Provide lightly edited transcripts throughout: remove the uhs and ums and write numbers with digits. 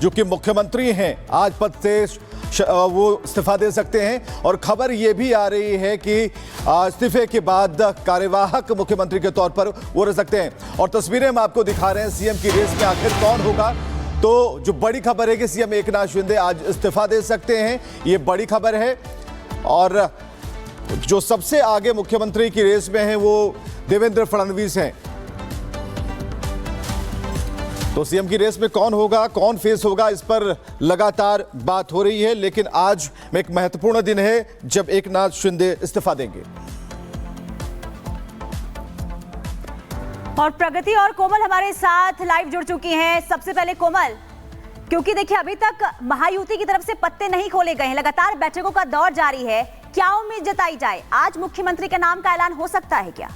जो कि मुख्यमंत्री हैं, आज पद से वो इस्तीफा दे सकते हैं। और खबर ये भी आ रही है कि इस्तीफे के बाद कार्यवाहक मुख्यमंत्री के तौर पर वो रह सकते हैं। और तस्वीरें हम आपको दिखा रहे हैं सीएम की रेस में आखिर कौन होगा। तो जो बड़ी खबर है कि सीएम एकनाथ शिंदे आज इस्तीफा दे सकते हैं, ये बड़ी खबर है। और जो सबसे आगे मुख्यमंत्री की रेस में है वो देवेंद्र फडणवीस हैं। तो सीएम की रेस में कौन होगा, कौन फेस होगा, इस पर लगातार बात हो रही है। लेकिन आज में एक महत्वपूर्ण दिन है जब एकनाथ शिंदे इस्तीफा देंगे। और प्रगति और कोमल हमारे साथ लाइव जुड़ चुकी हैं। सबसे पहले कोमल, क्योंकि देखिए अभी तक महायुति की तरफ से पत्ते नहीं खोले गए हैं, लगातार बैठकों का दौर जारी है, क्या उम्मीद जताई जाए, आज मुख्यमंत्री के नाम का ऐलान हो सकता है क्या?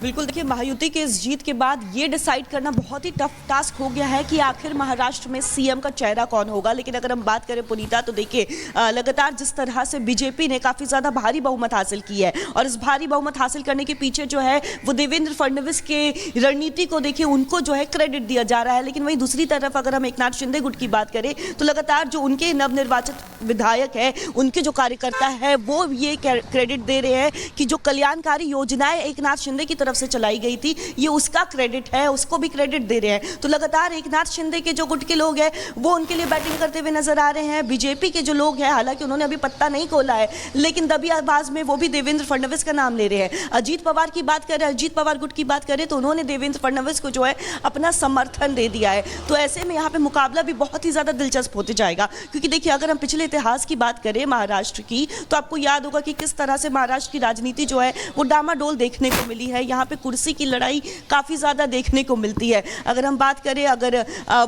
बिल्कुल, देखिए महायुति के इस जीत के बाद ये डिसाइड करना बहुत ही टफ टास्क हो गया है कि आखिर महाराष्ट्र में सीएम का चेहरा कौन होगा। लेकिन अगर हम बात करें पुनीता, तो देखिए लगातार जिस तरह से बीजेपी ने काफ़ी ज़्यादा भारी बहुमत हासिल की है और इस भारी बहुमत हासिल करने के पीछे जो है वो देवेंद्र फडणवीस के रणनीति को देखिए उनको जो है क्रेडिट दिया जा रहा है। लेकिन वहीं दूसरी तरफ अगर हम एकनाथ शिंदे गुट की बात करें तो लगातार जो उनके नवनिर्वाचित विधायक है, उनके जो कार्यकर्ता है, वो ये क्रेडिट दे रहे हैं कि जो कल्याणकारी योजनाएं एकनाथ शिंदे की तरफ से चलाई गई थी ये उसका क्रेडिट है, उसको भी क्रेडिट दे रहे हैं। तो लगातार एकनाथ शिंदे के जो गुट के लोग हैं वो उनके लिए बैटिंग करते हुए नजर आ रहे हैं। बीजेपी के जो लोग हैं, हालांकि उन्होंने अभी पत्ता नहीं खोला है, लेकिन दबी आवाज में वो भी देवेंद्र फडणवीस का नाम ले रहे हैं। अजीत पवार की बात करें, अजीत पवार गुट की बात करें तो उन्होंने देवेंद्र फडणवीस को जो है अपना समर्थन दे दिया है। तो ऐसे में यहाँ पे मुकाबला भी बहुत ही ज्यादा दिलचस्प होते जाएगा, क्योंकि देखिए अगर हम पिछले इतिहास की बात करें महाराष्ट्र की, तो आपको याद होगा कि किस तरह से महाराष्ट्र की राजनीति जो है वो डामाडोल देखने को मिली है। यहाँ पे कुर्सी की लड़ाई काफी ज्यादा देखने को मिलती है। अगर हम बात करें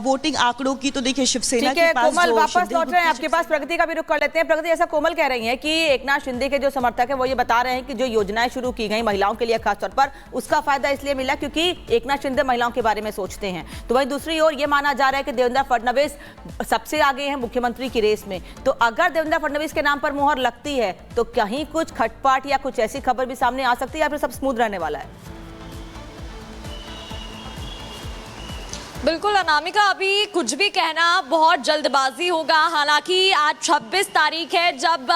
वोटिंग आंकड़ों की, तो देखिए शिवसेना के पास कोमल वापस लौट रहे हैं आपके पास, प्रगति का भी रुख कर लेते हैं। प्रगति, ऐसा कोमल कह रही है कि एकनाथ शिंदे के जो समर्थक है वो ये बता रहे हैं कि जो योजनाएं शुरू की गई महिलाओं के लिए खासतौर पर, उसका फायदा इसलिए मिला क्योंकि एकनाथ शिंदे महिलाओं के बारे में सोचते हैं। तो वहीं दूसरी ओर ये माना जा रहा है कि देवेंद्र फडणवीस सबसे आगे हैं मुख्यमंत्री की रेस में। तो अगर देवेंद्र फडणवीस के नाम पर मुहर लगती है तो कहीं कुछ खटपट या कुछ ऐसी खबर भी सामने आ सकती है या फिर सब स्मूथ रहने वाला है? बिल्कुल अनामिका, अभी कुछ भी कहना बहुत जल्दबाजी होगा। हालांकि आज 26 तारीख है जब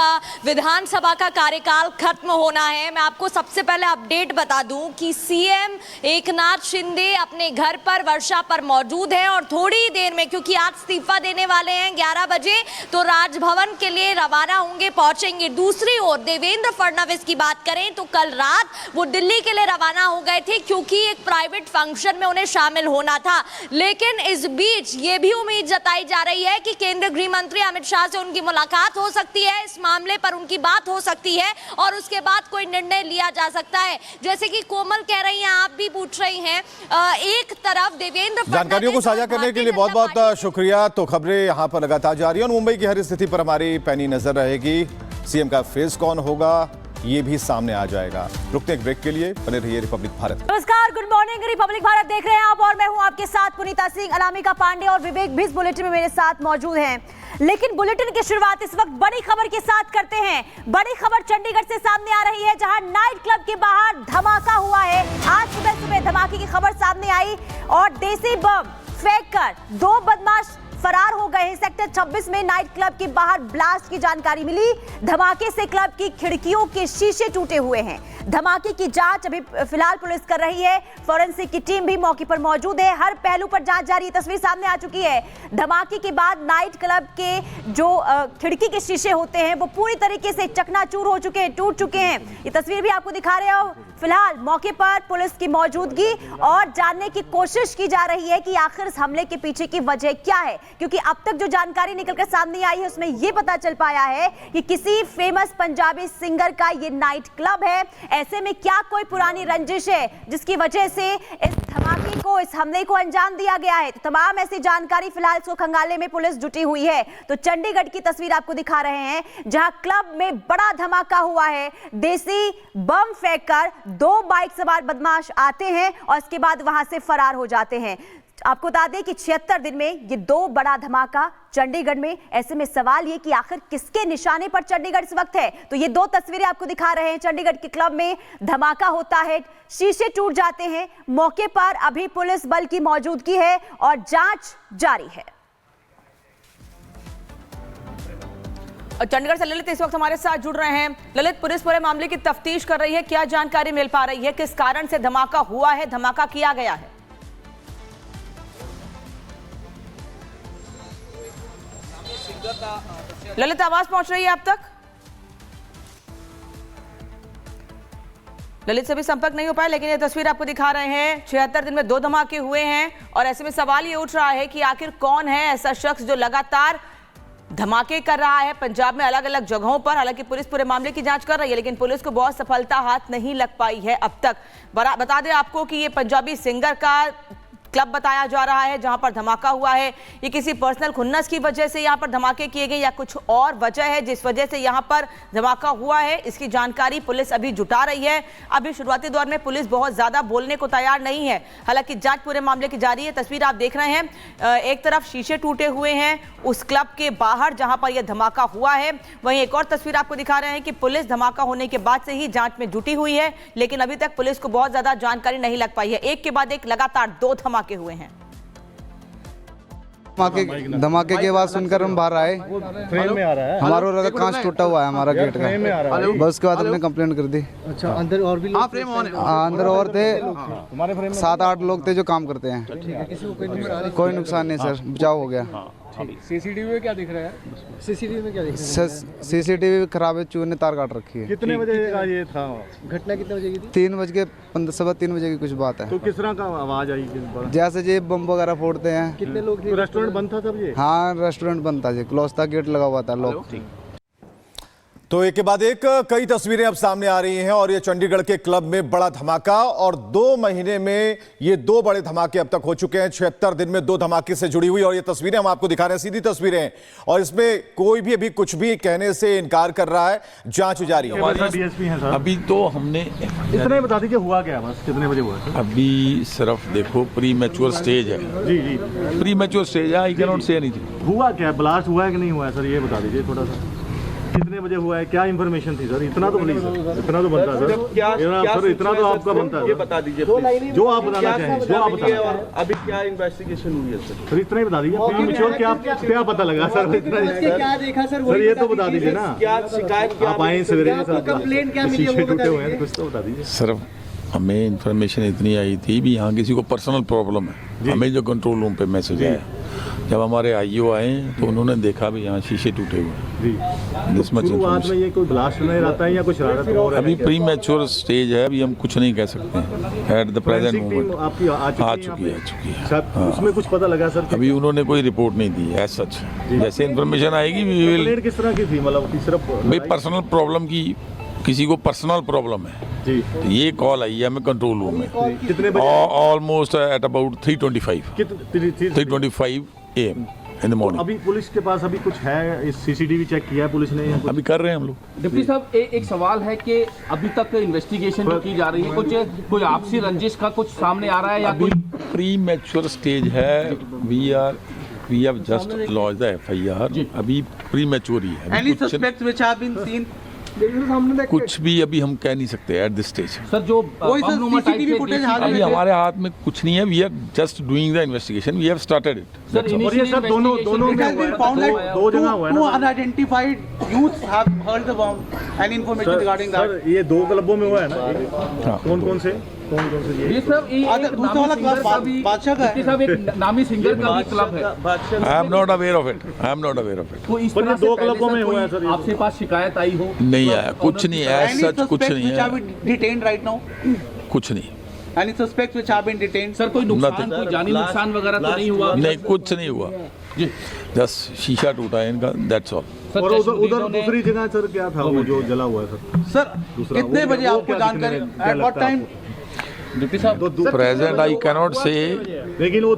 विधानसभा का कार्यकाल खत्म होना है। मैं आपको सबसे पहले अपडेट बता दूं कि सीएम एकनाथ शिंदे अपने घर पर वर्षा पर मौजूद हैं और थोड़ी देर में, क्योंकि आज इस्तीफा देने वाले हैं 11 बजे, तो राजभवन के लिए रवाना होंगे, पहुंचेंगे। दूसरी ओर देवेंद्र फडणवीस की बात करें तो कल रात वो दिल्ली के लिए रवाना हो गए थे क्योंकि एक प्राइवेट फंक्शन में उन्हें शामिल होना था। लेकिन इस बीच ये भी उम्मीद जताई जा रही है कि केंद्रीय गृह मंत्री अमित शाह से उनकी मुलाकात हो सकती है, इस मामले पर उनकी बात हो सकती है और उसके बाद कोई निर्णय लिया जा सकता है। जैसे कि कोमल कह रही हैं, आप भी पूछ रही हैं, एक तरफ देवेंद्र फडणवीस, जानकारियों को साझा करने के लिए बहुत बहुत शुक्रिया। तो खबरें यहाँ पर लगातार जारी है और मुंबई की हर स्थिति पर हमारी पैनी नजर रहेगी। सीएम का फेस कौन होगा ये भी सामने आ जाएगा। रुकते एक ब्रेक के लिए, बने रहिए रिपब्लिक भारत। नमस्कार, गुड मॉर्निंग, रिपब्लिक भारत देख रहे हैं आप और मैं हूं आपके साथ पुनीता सिंह। अनामिका पांडे और विवेक भी इस बुलेटिन में मेरे साथ मौजूद हैं। लेकिन बुलेटिन की शुरुआत इस वक्त बड़ी खबर के साथ करते हैं। बड़ी खबर चंडीगढ़ से सामने आ रही है जहां नाइट क्लब के बाहर धमाका हुआ है। आज सुबह धमाके की खबर सामने आई और देसी बम फेंककर 2 बदमाश फरार हो गए हैं। सेक्टर 26 में नाइट क्लब के बाहर ब्लास्ट की जानकारी मिली। धमाके से क्लब की खिड़कियों के शीशे टूटे हुए हैं। धमाके की जांच अभी फिलहाल पुलिस कर रही है। फोरेंसिक की टीम भी मौके पर मौजूद है। हर पहलू पर जांच जारी। तस्वीर सामने आ चुकी है। धमाके के बाद नाइट क्लब के जो खिड़की के शीशे होते हैं वो पूरी तरीके से चकनाचूर हो चुके हैं, टूट चुके हैं। ये तस्वीर भी आपको दिखा रहे हो। फिलहाल मौके पर पुलिस की मौजूदगी और जानने की कोशिश की जा रही है कि आखिर इस हमले के पीछे की वजह क्या है, क्योंकि अब तक जो जानकारी निकलकर सामने आई है उसमें यह पता चल पाया है कि किसी फेमस पंजाबी सिंगर का ये नाइट क्लब है। ऐसे में क्या कोई पुरानी रंजिश है जिसकी वजह से इस धमाके को, इस हमले को अंजाम दिया गया है? तो तमाम ऐसी जानकारी फिलहाल इसको खंगालने में पुलिस जुटी हुई है। तो चंडीगढ़ की तस्वीर आपको दिखा रहे हैं जहां क्लब में बड़ा धमाका हुआ है। देसी बम फेंककर 2 बाइक सवार बदमाश आते हैं और इसके बाद वहां से फरार हो जाते हैं। आपको बता दें कि 76 दिन में ये 2 बड़ा धमाका चंडीगढ़ में। ऐसे में सवाल ये कि आखिर किसके निशाने पर चंडीगढ़ इस वक्त है। तो ये 2 तस्वीरें आपको दिखा रहे हैं। चंडीगढ़ के क्लब में धमाका होता है, शीशे टूट जाते हैं। मौके पर अभी पुलिस बल की मौजूदगी है और जांच जारी है। चंडीगढ़ से ललित इस वक्त हमारे साथ जुड़ रहे हैं। ललित, पुलिस पूरे मामले की तफ्तीश कर रही है, क्या जानकारी मिल पा रही है, किस कारण से धमाका हुआ है, धमाका किया गया है? ललित, आवाज पहुंच रही है आप तक? ललित से भी संपर्क नहीं हो पाया, लेकिन ये तस्वीर आपको दिखा रहे हैं। 76 दिन में 2 धमाके हुए हैं और ऐसे में सवाल ये उठ रहा है कि आखिर कौन है ऐसा शख्स जो लगातार धमाके कर रहा है पंजाब में अलग अलग जगहों पर। हालांकि पुलिस पूरे मामले की जांच कर रही है, लेकिन पुलिस को बहुत सफलता हाथ नहीं लग पाई है अब तक। बता दें आपको कि ये पंजाबी सिंगर का क्लब बताया जा रहा है जहां पर धमाका हुआ है। ये किसी पर्सनल खुन्नस की वजह से यहां पर धमाके किए गए या कुछ और वजह है जिस वजह से यहां पर धमाका हुआ है, इसकी जानकारी पुलिस अभी जुटा रही है। अभी शुरुआती दौर में पुलिस बहुत ज्यादा बोलने को तैयार नहीं है, हालांकि जांच पूरे मामले की जारी है। तस्वीर आप देख रहे हैं, एक तरफ शीशे टूटे हुए हैं उस क्लब के बाहर जहां पर यह धमाका हुआ है, वहीं एक और तस्वीर आपको दिखा रहे हैं कि पुलिस धमाका होने के बाद से ही जांच में जुटी हुई है, लेकिन अभी तक पुलिस को बहुत ज्यादा जानकारी नहीं लग पाई है। एक के बाद एक लगातार 2 धमाके हुए हैं। धमाके के बाद सुनकर हम बाहर आए, फ्रेम में आ रहा है, हमारा लगा कांच टूटा हुआ है हमारा गेट का। बस उसके बाद हमने कंप्लेंट कर दी। अच्छा, अंदर और भी अंदर और थे, 7-8 लोग थे जो काम करते हैं। कोई नुकसान नहीं सर, बचाव हो गया। सीसीटीवी में क्या दिख रहा है? सीसीटीवी में क्या दिख रहा है? सीसीटीवी खराब है, चूहे ने तार काट रखी है। कितने बजे का ये था? घटना कितने बजे की थी? 3:15 बजे की कुछ बात है। तो किस तरह का आवाज आई? जैसे जी बम वगैरह फोड़ते हैं। कितने लोग थे? रेस्टोरेंट बंद था तब ये? हाँ, रेस्टोरेंट बंद था जी, क्लोज था, गेट लगा हुआ था, लॉक। तो एक के बाद एक कई तस्वीरें अब सामने आ रही हैं और ये चंडीगढ़ के क्लब में बड़ा धमाका और 2 महीने में ये 2 बड़े धमाके अब तक हो चुके हैं। 76 दिन में 2 धमाके से जुड़ी हुई और ये तस्वीरें हम आपको दिखा रहे हैं, सीधी तस्वीरें हैं और इसमें कोई भी अभी कुछ भी कहने से इनकार कर रहा है। जांच जारी है। डीएसपी हैं सर। अभी तो हमने इतना बता दीजिए हुआ क्या, बस कितने बजे हुआ? अभी सिर्फ देखो प्री मैच्योर स्टेज है। जी जी, प्री मैच्योर स्टेज है, I can not say anything. हुआ क्या, ब्लास्ट हुआ है कि नहीं हुआ है सर, ये बता दीजिए थोड़ा सा। कितने बजे हुआ है, क्या इन्फॉर्मेशन थी सर? इतना तो प्लीज, इतना तो बनता है सर। सर इतना तो आपका बनता है, ये बता दीजिए प्लीज। जो आप बताना चाहें, जो आप बताना चाहें। अभी क्या इन्वेस्टिगेशन हुई है सर? इतना ही बता दीजिए। क्या पता लगा सर? क्या देखा सर? ये तो बता दीजिए ना। क्या शिकायत, आप आए सवेरे, कंप्लेंट क्या मिली है टूटे हुए हैं, कुछ तो बता दीजिए। सिर्फ हमें इन्फॉर्मेशन इतनी आई थी भी यहाँ किसी को पर्सनल प्रॉब्लम है। हमें जो कंट्रोल रूम पे मैसेज आया, जब हमारे आईओ आए तो उन्होंने देखा भी यहाँ शीशे टूटे हुए हैं। शुरुआत में ये कोई ब्लास्ट नहीं रहता है या कुछ शरारत हो रहा है? अभी प्री मैच्योर स्टेज है, अभी हम कुछ नहीं कह सकते हैं। एट द प्रेजेंट मोमेंट आपकी आ चुकी है। उसमें कुछ पता लगा सर? अभी उन्होंने कोई रिपोर्ट नहीं दी है सच। जैसे इन्फॉर्मेशन आएगी वी विल। किस तरह की थी, मतलब सिर्फ भाई पर्सनल प्रॉब्लम की, किसी को पर्सनल प्रॉब्लम है जी, तो ये कॉल आई है हमें कंट्रोल रूम में। कितने बजे? Almost at about 3:25 AM in the morning. अभी पुलिस के पास अभी कुछ है, इस सीसीटीवी चेक किया है पुलिस ने? अभी कर रहे हैं हम लोग। डिप्टी साहब, एक सवाल है कि अभी तक इन्वेस्टिगेशन जो की जा रही है, कोई आपसी रंजिश का कुछ सामने आ रहा है या अभी प्री मैच्योर स्टेज है। We have just launch the FIR। अभी प्री मैच्योर ही है। Any suspects which have been seen? कुछ भी अभी हम कह नहीं सकते एट दिस स्टेज। सर जो CCTV फुटेज अभी हमारे हाथ में कुछ नहीं है। We are just doing the investigation, we have started it. और ये सब दोनों It has been found that दो जगह हुआ है two ना? unidentified youths have heard the bomb and information regarding that. Sir ये 2 क्लबों में हुआ है ना? कौन से ये सब दूसरा वाला क्लब बादशाह का है। साहब एक नामी सिंगर का भी क्लब है। I am not aware of it. तो इस तरह से 2 क्लबों में हुआ है सर। आपके पास शिकायत आई हो? नहीं आया, कुछ नहीं है सच, कुछ नहीं Which have है, been detained right now? कुछ नहीं। Any suspects which have been detained? Sir कोई नुकसान, Nothing. कोई जानी नुकसान वगैरह तो नहीं हुआ? नहीं, कुछ नहीं हुआ, जस्ट शीशा टूटा है इनका, दैट्स ऑल। और उधर दूसरी जगह सर क्या था वो जो जला हुआ है सर? कितने बजे आपको जानकारी? At what time? डिप्टी साहब प्रेजेंट आई कैनॉट से, लेकिन वो